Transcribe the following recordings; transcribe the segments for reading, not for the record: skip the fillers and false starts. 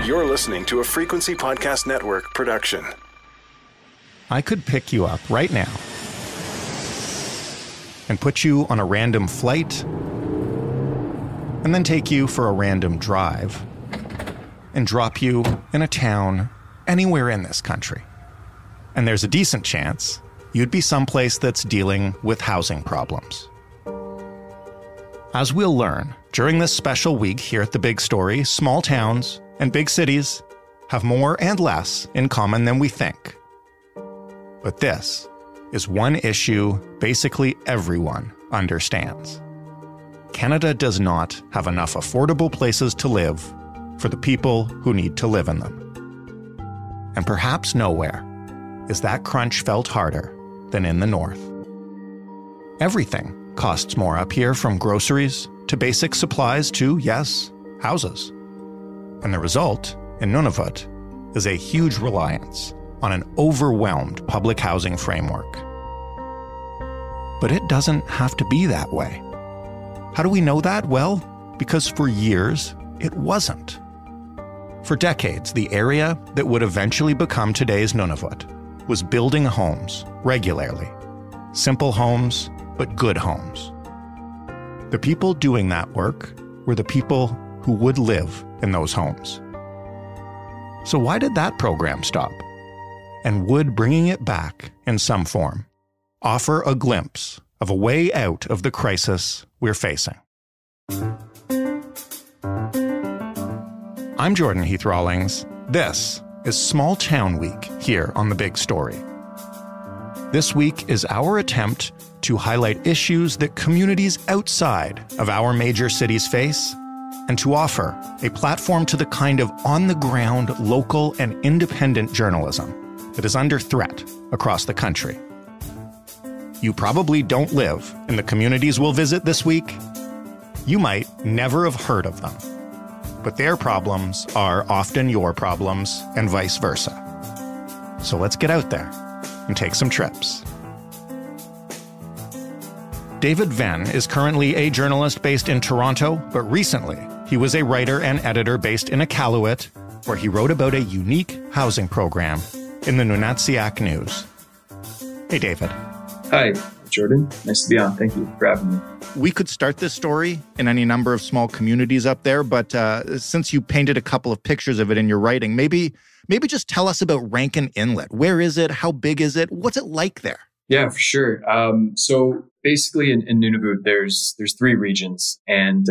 You're listening to a Frequency Podcast Network production. I could pick you up right now and put you on a random flight and then take you for a random drive and drop you in a town anywhere in this country. And there's a decent chance you'd be someplace that's dealing with housing problems. As we'll learn during this special week here at The Big Story, small towns and big cities have more and less in common than we think. But this is one issue basically everyone understands. Canada does not have enough affordable places to live for the people who need to live in them. And perhaps nowhere is that crunch felt harder than in the north. Everything costs more up here, from groceries to basic supplies to, yes, houses. And the result in Nunavut is a huge reliance on an overwhelmed public housing framework. But it doesn't have to be that way. How do we know that? Well, because for years, it wasn't. For decades, the area that would eventually become today's Nunavut was building homes regularly. Simple homes, but good homes. The people doing that work were the people who would live in those homes. So why did that program stop? And would bringing it back in some form offer a glimpse of a way out of the crisis we're facing? I'm Jordan Heath Rawlings. This is Small Town Week here on The Big Story. This week is our attempt to highlight issues that communities outside of our major cities face, and to offer a platform to the kind of on-the-ground, local, and independent journalism that is under threat across the country. You probably don't live in the communities we'll visit this week. You might never have heard of them, but their problems are often your problems, and vice versa. So let's get out there and take some trips. David Venn is currently a journalist based in Toronto, but recently he was a writer and editor based in Iqaluit, where he wrote about a unique housing program in the Nunatsiaq News. Hey, David. Hi, Jordan. Nice to be on. Thank you for having me. We could start this story in any number of small communities up there, but since you painted a couple of pictures of it in your writing, maybe just tell us about Rankin Inlet. Where is it? How big is it? What's it like there? Yeah, for sure. So basically in Nunavut, there's three regions, and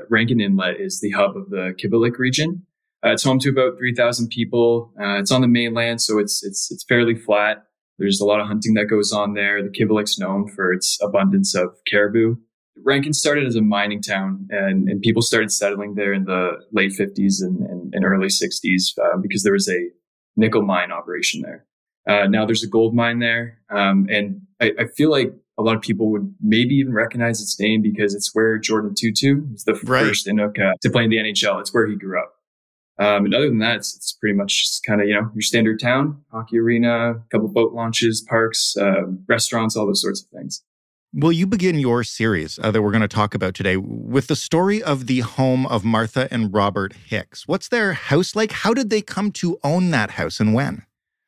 Rankin Inlet is the hub of the Kivalliq region. It's home to about 3,000 people. It's on the mainland, so it's fairly flat. There's a lot of hunting that goes on there. The Kivalliq's known for its abundance of caribou. Rankin started as a mining town, and people started settling there in the late 50s and early 60s because there was a nickel mine operation there. Now there's a gold mine there. And I feel like a lot of people would maybe even recognize its name because it's where Jordan Tutu was the first Inuk to play in the NHL. It's where he grew up. And other than that, it's pretty much just kind of, your standard town, hockey arena, a couple boat launches, parks, restaurants, all those sorts of things. Well, you begin your series that we're going to talk about today with the story of the home of Martha and Robert Hicks. What's their house like? How did they come to own that house, and when?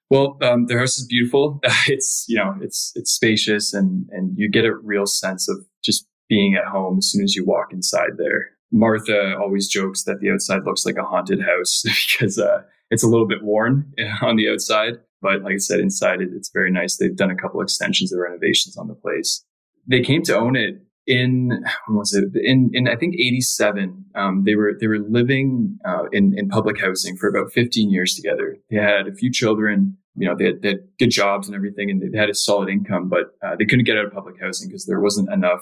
Well, their house is beautiful. It's spacious, and you get a real sense of just being at home as soon as you walk inside there. Martha always jokes that the outside looks like a haunted house because it's a little bit worn on the outside. But like I said, inside it's very nice. They've done a couple extensions and renovations on the place. They came to own it in I think 87. They were living in public housing for about 15 years together. They had a few children. They had good jobs and everything, and they had a solid income, but they couldn't get out of public housing because there wasn't enough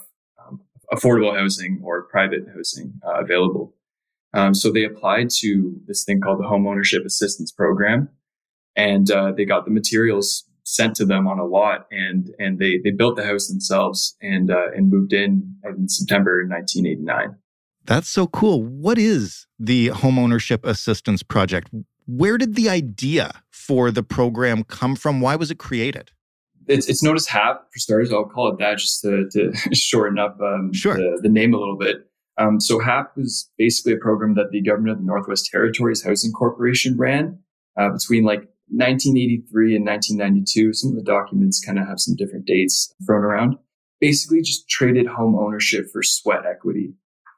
affordable housing or private housing available. So they applied to this thing called the Homeownership Assistance Program, and they got the materials sent to them on a lot, and they built the house themselves and moved in September 1989. That's so cool. What is the Homeownership Assistance Project? Where did the idea for the program come from? Why was it created? It's known as HAP for starters. I'll call it that just to shorten up the name a little bit. So HAP was basically a program that the government of the Northwest Territories Housing Corporation ran between like 1983 and 1992. Some of the documents kind of have some different dates thrown around. Basically just traded home ownership for sweat equity.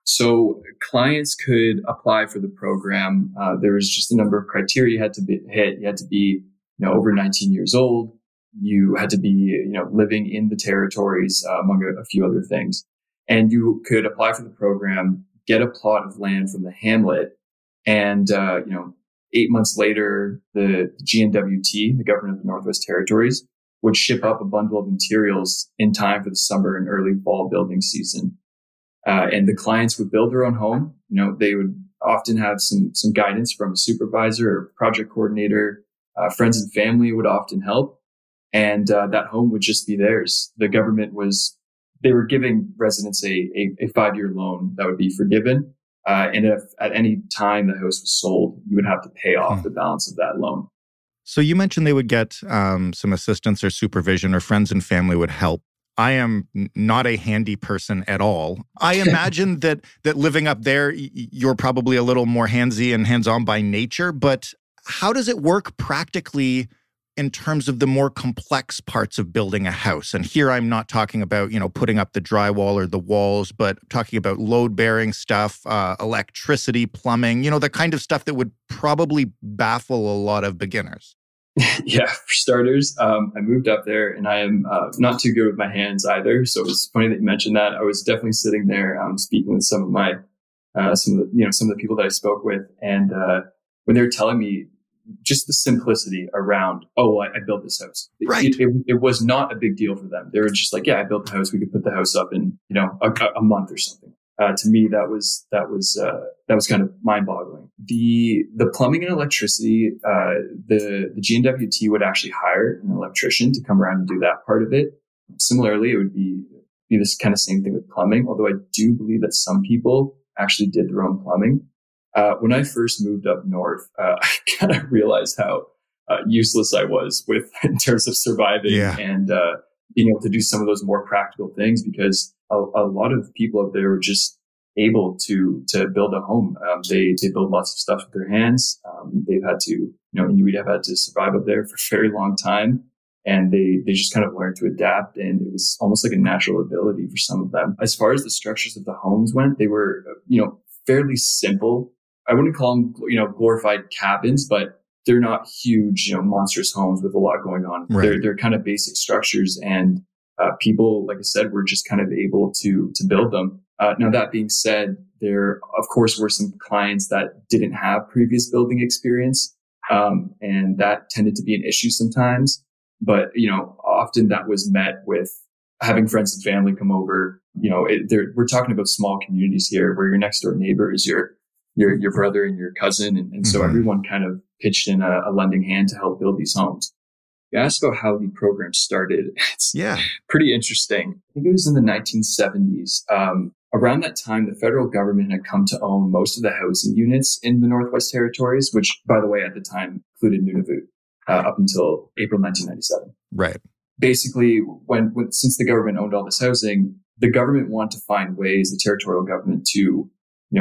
So clients could apply for the program. There was just a number of criteria you had to hit. You had to be, over 19 years old. You had to be, living in the territories, among a few other things. And you could apply for the program, get a plot of land from the hamlet, and 8 months later, the GNWT, the government of the Northwest Territories, would ship up a bundle of materials in time for the summer and early fall building season. And the clients would build their own home. They would often have some guidance from a supervisor or project coordinator. Friends and family would often help. And that home would just be theirs. The government they were giving residents a 5-year loan that would be forgiven. And if at any time the house was sold, you would have to pay off the balance of that loan. So you mentioned they would get some assistance or supervision, or friends and family would help. I am not a handy person at all. I imagine that living up there, you're probably a little more handsy and hands-on by nature, but how does it work practically in terms of the more complex parts of building a house? And here I'm not talking about, putting up the drywall or the walls, but talking about load-bearing stuff, electricity, plumbing, the kind of stuff that would probably baffle a lot of beginners. Yeah, for starters, I moved up there and I am not too good with my hands either. So it's funny that you mentioned that. I was definitely sitting there speaking with some of the people that I spoke with, and when they were telling me just the simplicity around, I built this house. Right. It was not a big deal for them. They were just like, yeah, I built the house. We could put the house up in a month or something. To me, that was kind of mind-boggling. The plumbing and electricity, the GNWT would actually hire an electrician to come around and do that part of it. Similarly, it would be this kind of same thing with plumbing, although I do believe that some people actually did their own plumbing. When I first moved up north, I kind of realized how useless I was in terms of surviving and being able to do some of those more practical things, because a lot of people up there were just able to build a home. They build lots of stuff with their hands. They've had to, Inuit have had to survive up there for a very long time. And they just kind of learned to adapt. And it was almost like a natural ability for some of them. As far as the structures of the homes went, they were, fairly simple. I wouldn't call them, glorified cabins, but they're not huge, monstrous homes with a lot going on. Right. They're kind of basic structures, and people, like I said, were just kind of able to build them. Now, that being said, there, of course, were some clients that didn't have previous building experience, and that tended to be an issue sometimes. But, often that was met with having friends and family come over. We're talking about small communities here where your next door neighbor is your brother and your cousin. And so everyone kind of pitched in a lending hand to help build these homes. You asked about how the program started. It's pretty interesting. I think it was in the 1970s. Around that time, the federal government had come to own most of the housing units in the Northwest Territories, which, by the way, at the time included Nunavut, up until April 1997. Right. Basically, since the government owned all this housing, the government wanted to find ways, the territorial government, to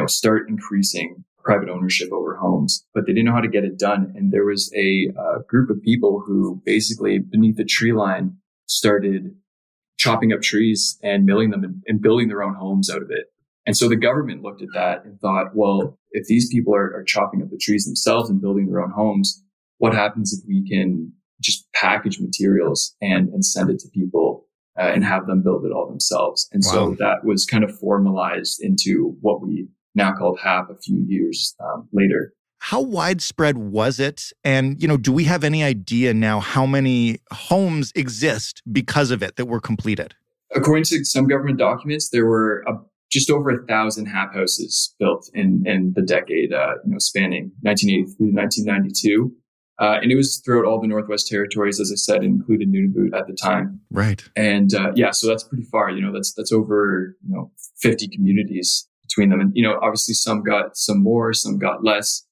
start increasing private ownership over homes, but they didn't know how to get it done. And there was a group of people who basically beneath the tree line started chopping up trees and milling them and building their own homes out of it. And so the government looked at that and thought, well, if these people are chopping up the trees themselves and building their own homes, what happens if we can just package materials and send it to people and have them build it all themselves? And so that was kind of formalized into what we now called HAP a few years later. How widespread was it? And, do we have any idea now how many homes exist because of it that were completed? According to some government documents, there were just over 1,000 HAP houses built in the decade, spanning 1983 to 1992. And it was throughout all the Northwest Territories, as I said, included Nunavut at the time. Right. And so that's pretty far. That's over 50 communities between them. And obviously some got some more, some got less.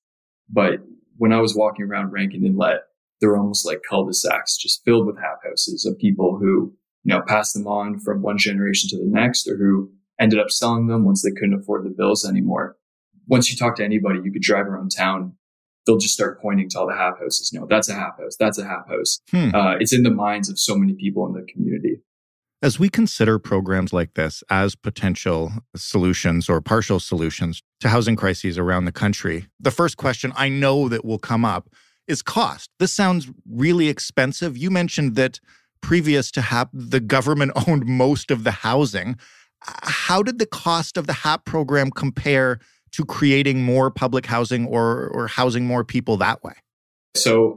But when I was walking around Rankin Inlet, they were almost like cul-de-sacs, just filled with HAP houses of people who passed them on from one generation to the next, or who ended up selling them once they couldn't afford the bills anymore. Once you talk to anybody, you could drive around town, they'll just start pointing to all the HAP houses. No, that's a HAP house. That's a HAP house. It's in the minds of so many people in the community. As we consider programs like this as potential solutions or partial solutions to housing crises around the country, the first question I know that will come up is cost. This sounds really expensive. You mentioned that previous to HAP, the government owned most of the housing. How did the cost of the HAP program compare to creating more public housing or housing more people that way? So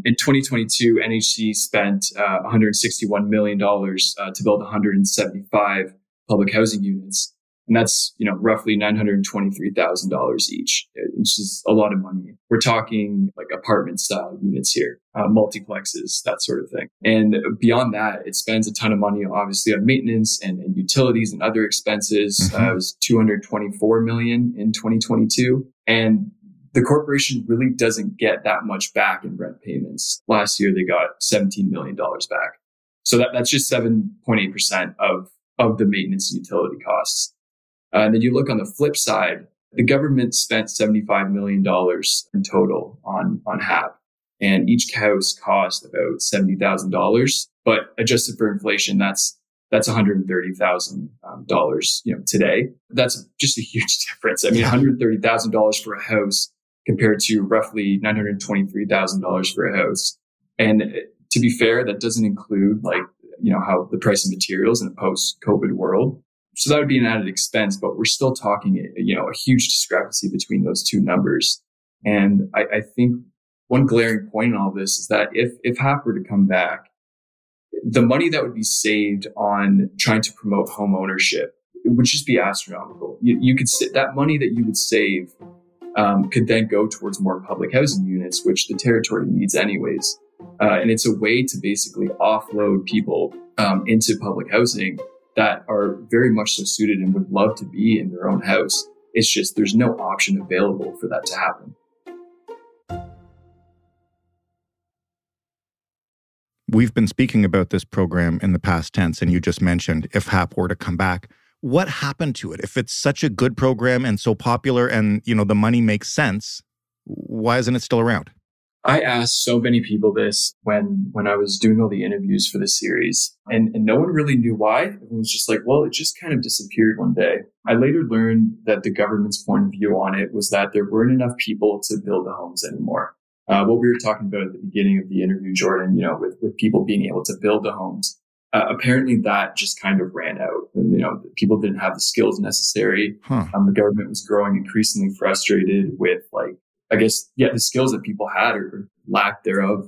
in 2022, NHC spent $161 million to build 175 public housing units. And that's, roughly $923,000 each, which is a lot of money. We're talking like apartment style units here, multiplexes, that sort of thing. And beyond that, it spends a ton of money, obviously, on maintenance and utilities and other expenses. It was $224 million in 2022. And the corporation really doesn't get that much back in rent payments. Last year, they got $17 million back. So that's just 7.8% of the maintenance and utility costs. And then you look on the flip side, the government spent $75 million in total on HAP. And each house cost about $70,000. But adjusted for inflation, that's $130,000, today. That's just a huge difference. I mean, $130,000 for a house compared to roughly $923,000 for a house. And to be fair, that doesn't include how the price of materials in a post-COVID world. So that would be an added expense, but we're still talking, a huge discrepancy between those two numbers. And I think one glaring point in all this is that if HAP were to come back, the money that would be saved on trying to promote home ownership, it would just be astronomical. You could that money that you would save could then go towards more public housing units, which the territory needs anyways. And it's a way to basically offload people into public housing that are very much so suited and would love to be in their own house. It's just there's no option available for that to happen. We've been speaking about this program in the past tense, and you just mentioned if HAP were to come back. What happened to it? If it's such a good program and so popular and, the money makes sense, why isn't it still around? I asked so many people this when I was doing all the interviews for the series, and no one really knew why. Everyone was just like, well, it just kind of disappeared one day. I later learned that the government's point of view on it was that there weren't enough people to build the homes anymore. What we were talking about at the beginning of the interview, Jordan, with people being able to build the homes. Apparently that just kind of ran out. And, people didn't have the skills necessary. The government was growing increasingly frustrated with the skills that people had or lack thereof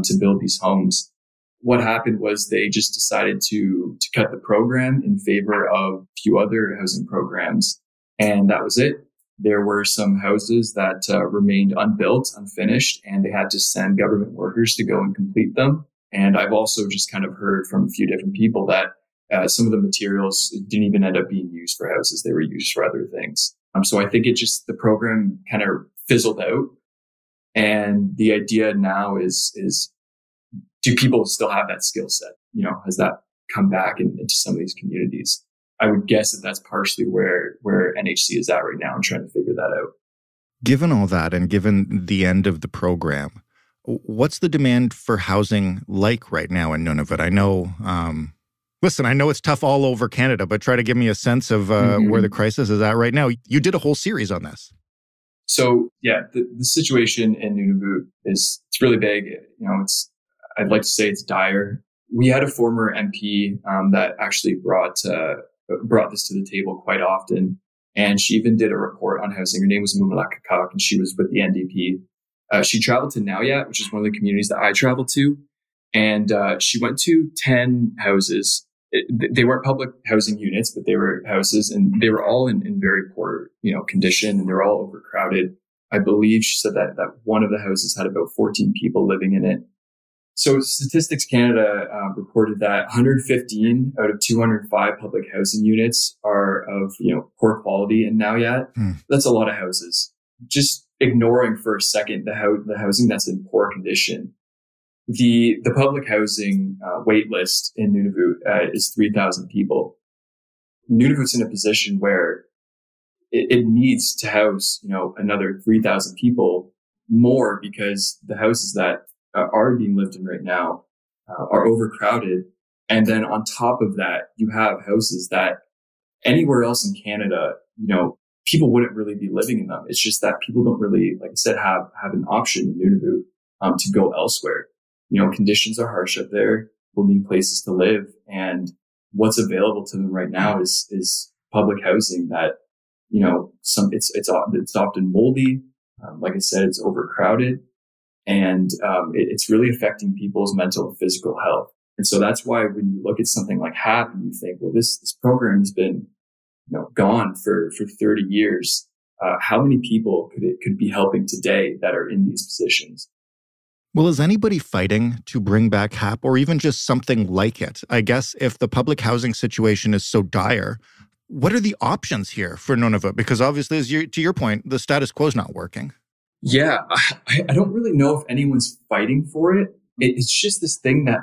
to build these homes. What happened was they just decided to cut the program in favor of a few other housing programs. And that was it. There were some houses that remained unbuilt, unfinished, and they had to send government workers to go and complete them. And I've also just kind of heard from a few different people that some of the materials didn't even end up being used for houses. They were used for other things. So I think the program kind of fizzled out. And the idea now is do people still have that skill set? Has that come back into some of these communities? I would guess that's partially where NHC is at right now and trying to figure that out. Given all that and given the end of the program, what's the demand for housing like right now in Nunavut? I know, I know it's tough all over Canada, but try to give me a sense of where the crisis is at right now. You did a whole series on this. So yeah, the situation in Nunavut it's really big. I'd like to say it's dire. We had a former MP that actually brought this to the table quite often. And she even did a report on housing. Her name was Mumalakakak, and she was with the NDP. She traveled to Nauyat, which is one of the communities that I traveled to. And she went to 10 houses. They weren't public housing units, but they were houses, and they were all in very poor, condition, and they were all overcrowded. I believe she said that one of the houses had about 14 people living in it. So Statistics Canada reported that 115 out of 205 public housing units are of, poor quality in Nauyat. That's a lot of houses. Just ignoring for a second the housing that's in poor condition. The public housing wait list in Nunavut is 3,000 people. Nunavut's in a position where it needs to house, another 3,000 people more, because the houses that are being lived in right now are overcrowded. And then on top of that, you have houses that anywhere else in Canada, people wouldn't really be living in them. It's just that people don't really, like I said, have an option in Nunavut to go elsewhere. Conditions are harsh up there. People need places to live, and what's available to them right now is public housing that, it's often moldy. Like I said, it's overcrowded, and it's really affecting people's mental and physical health. And so that's why when you look at something like HAP and you think, well, this program has been gone for 30 years. How many people could be helping today that are in these positions? Well, is anybody fighting to bring back HAP or even just something like it? I guess if the public housing situation is so dire, what are the options here for Nunavut? Because obviously, to your point, the status quo is not working. Yeah, I don't really know if anyone's fighting for it. It's just this thing that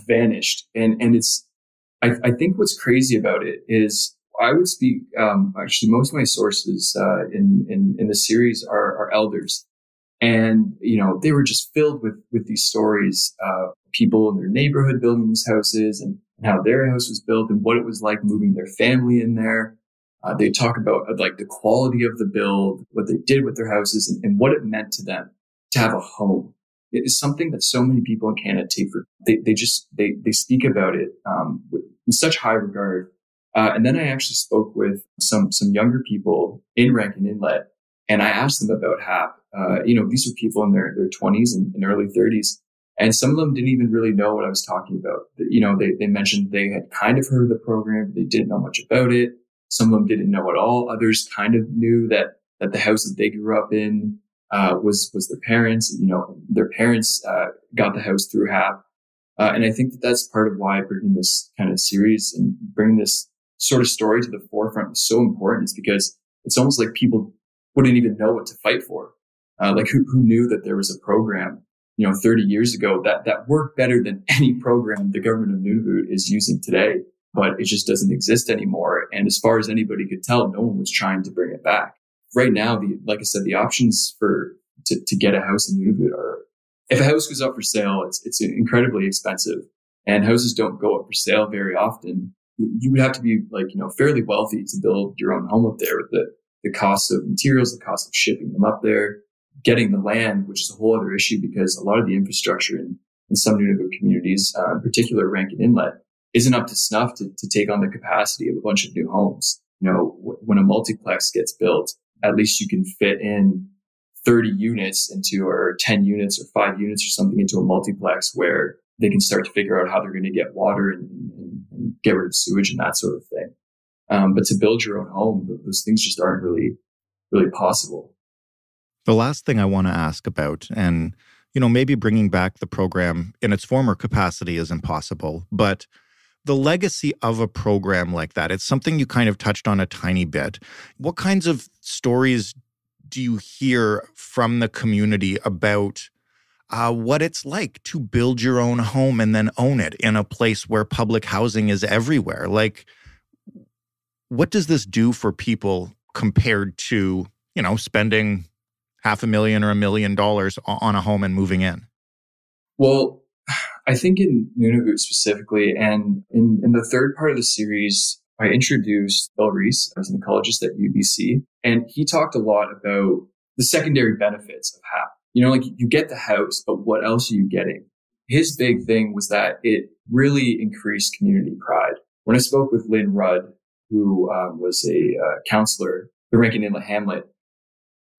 vanished. And it's, I think what's crazy about it is I would speak, actually most of my sources in the series are elders. And, they were just filled with these stories, people in their neighborhood building these houses and how their house was built and what it was like moving their family in there. They talk about the quality of the build, what they did with their houses and what it meant to them to have a home. It is something that so many people in Canada take for, they speak about it, in such high regard. And then I actually spoke with some younger people in Rankin Inlet, and I asked them about HAP. These were people in their 20s and early 30s. And some of them didn't even really know what I was talking about. They mentioned they had kind of heard of the program, but they didn't know much about it. Some of them didn't know at all. Others kind of knew that the house that they grew up in was their parents. Their parents got the house through HAP. And I think that's part of why bringing this kind of series and bringing this sort of story to the forefront was so important, is because it's almost like people wouldn't even know what to fight for. Who knew that there was a program, 30 years ago that worked better than any program the government of Nunavut is using today, but it just doesn't exist anymore. And as far as anybody could tell, no one was trying to bring it back. Right now, like I said, the options to get a house in Nunavut are, if a house goes up for sale, it's incredibly expensive, and houses don't go up for sale very often. You would have to be fairly wealthy to build your own home up there, with the cost of materials, the cost of shipping them up there, getting the land, which is a whole other issue, because a lot of the infrastructure in some Nunavut communities, in particular Rankin Inlet, isn't up to snuff to take on the capacity of a bunch of new homes. When a multiplex gets built, at least you can fit in 30 units or 10 units or 5 units or something into a multiplex, where they can start to figure out how they're going to get water and get rid of sewage and that sort of thing. But to build your own home, those things just aren't really, really possible. The last thing I want to ask about, and, maybe bringing back the program in its former capacity is impossible, but the legacy of a program like that, it's something you kind of touched on a tiny bit. What kinds of stories do you hear from the community about what it's like to build your own home and then own it in a place where public housing is everywhere? What does this do for people compared to, spending $500,000 or $1 million on a home and moving in? Well, I think in Nunavut specifically, and in the third part of the series, I introduced Bill Reese as an ecologist at UBC, and he talked a lot about the secondary benefits of HAP. You get the house, but what else are you getting? His big thing was that it really increased community pride. When I spoke with Lynn Rudd, who was a counselor, the Rankin Inlet Hamlet,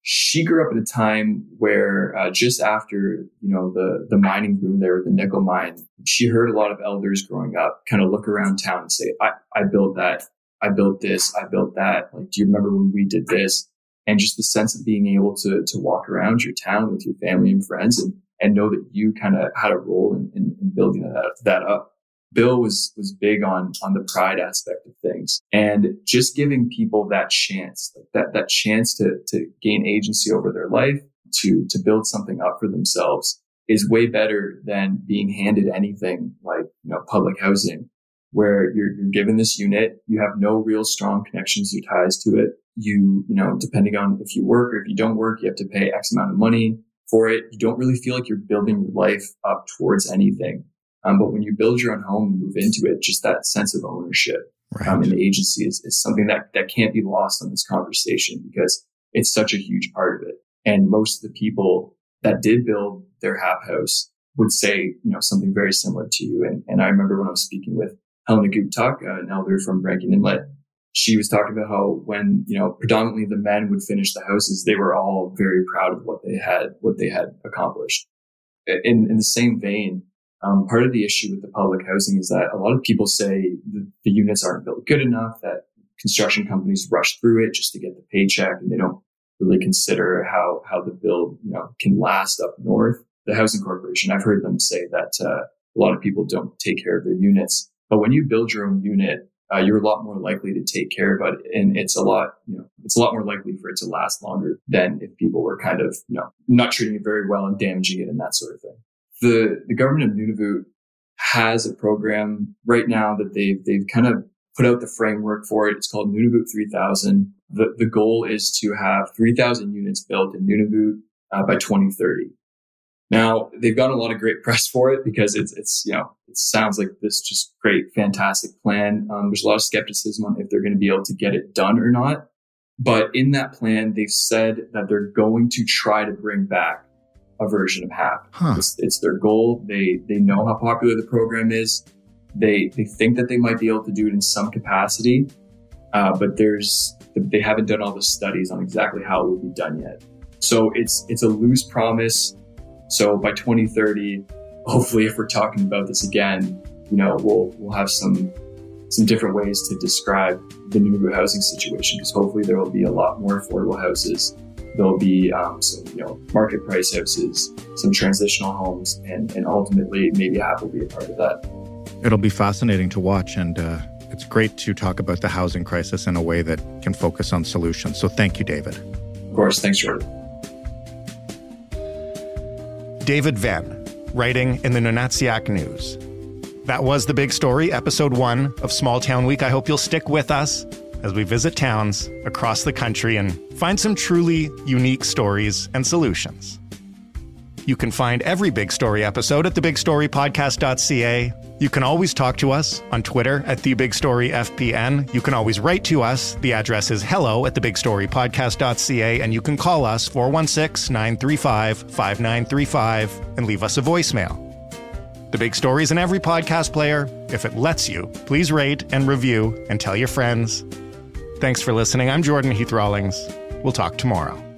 she grew up at a time where just after, the mining boom there, the nickel mine, she heard a lot of elders growing up kind of look around town and say, I built that. I built this. I built that. Do you remember when we did this? And just the sense of being able to walk around your town with your family and friends and know that you kind of had a role in building that up. Bill was big on the pride aspect of things, and just giving people that chance, that chance to gain agency over their life, to build something up for themselves, is way better than being handed anything like, public housing. where you're given this unit. You have no real strong connections or ties to it. You know, depending on if you work or if you don't work, you have to pay X amount of money for it. You don't really feel like you're building your life up towards anything. But when you build your own home and move into it, just that sense of ownership and the agency is something that can't be lost on this conversation, because it's such a huge part of it. And most of the people that did build their HAP house would say, you know, something very similar to you. And I remember when I was speaking with Helena Guptak, an elder from Rankin Inlet, she was talking about how when, you know, predominantly the men would finish the houses, they were all very proud of what they had accomplished. In the same vein, part of the issue with the public housing is that a lot of people say the units aren't built good enough, that construction companies rush through it just to get the paycheck, and they don't really consider how the build, you know, can last up north. The housing corporation, I've heard them say that a lot of people don't take care of their units. But when you build your own unit, you're a lot more likely to take care of it, and it's a lot more likely for it to last longer than if people were kind of, you know, not treating it very well and damaging it and that sort of thing. The government of Nunavut has a program right now that they've kind of put out the framework for it. It's called Nunavut 3000. The goal is to have 3,000 units built in Nunavut by 2030. Now, they've gotten a lot of great press for it because it's you know, it sounds like this just great, fantastic plan. There's a lot of skepticism on if they're going to be able to get it done or not. But in that plan, they've said that they're going to try to bring back a version of HAP. It's their goal. They know how popular the program is. They think that they might be able to do it in some capacity, but they haven't done all the studies on exactly how it will be done yet. So it's a loose promise. So by 2030, hopefully, if we're talking about this again, you know, we'll have some different ways to describe the Nunavut housing situation, because hopefully there will be a lot more affordable houses. There'll be some, you know, market price houses, some transitional homes, and ultimately maybe HAP will be a part of that. It'll be fascinating to watch, and it's great to talk about the housing crisis in a way that can focus on solutions. So thank you, David. Of course. Thanks, Jordan. David Venn, writing in the Nunatsiaq News. That was The Big Story, Episode 1 of Small Town Week. I hope you'll stick with us as we visit towns across the country and find some truly unique stories and solutions. You can find every Big Story episode at thebigstorypodcast.ca. You can always talk to us on Twitter at TheBigStoryFPN. You can always write to us. The address is hello@thebigstorypodcast.ca, and you can call us 416-935-5935 and leave us a voicemail. The Big Story is in every podcast player. If it lets you, please rate and review and tell your friends. Thanks for listening. I'm Jordan Heath Rawlings. We'll talk tomorrow.